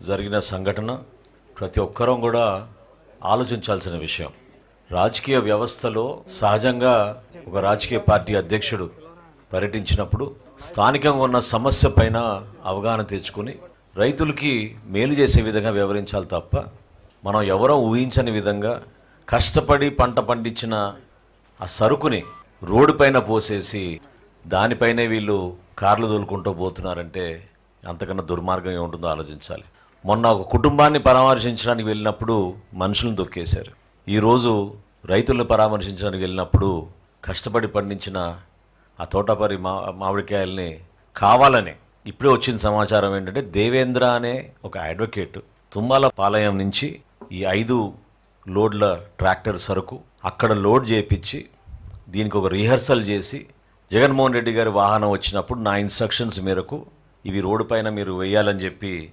జరిగిన సంఘటన ప్రతి ఒక్కరం కూడా ఆలోచించాల్సిన విషయం. రాజకీయ వ్యవస్థలో సహజంగా ఒక రాజకీయ పార్టీ అధ్యక్షుడు పర్యటించినప్పుడు స్థానికంగా ఉన్న సమస్య పైన అవగాహన తెచ్చుకొని రైతులకి మేలు చేసే విధంగా వ్యవహరించాలి తప్ప మనం ఎవరో ఊహించని విధంగా కష్టపడి పంట పండించిన ఆ సరుకుని రోడ్డు పైన పోసేసి దానిపైనే వీళ్ళు కార్లు తోలుకుంటూ పోతున్నారంటే అంతకన్నా దుర్మార్గం ఏముంటుందో ఆలోచించాలి. మొన్న ఒక కుటుంబాన్ని పరామర్శించడానికి వెళ్ళినప్పుడు మనుషులను తొక్కేశారు. ఈరోజు రైతులను పరామర్శించడానికి వెళ్ళినప్పుడు కష్టపడి పండించిన ఆ తోటపరి మామిడికాయల్ని కావాలని ఇప్పుడే వచ్చిన సమాచారం ఏంటంటే దేవేంద్ర అనే ఒక అడ్వకేట్ తుమ్మల పాలయం నుంచి ఈ 5 లోడ్ల ట్రాక్టర్ సరుకు అక్కడ లోడ్ చేయించి దీనికి ఒక రిహర్సల్ చేసి జగన్మోహన్ రెడ్డి గారి వాహనం వచ్చినప్పుడు నా ఇన్స్ట్రక్షన్స్ మేరకు ఇవి రోడ్డు పైన మీరు వేయాలని చెప్పి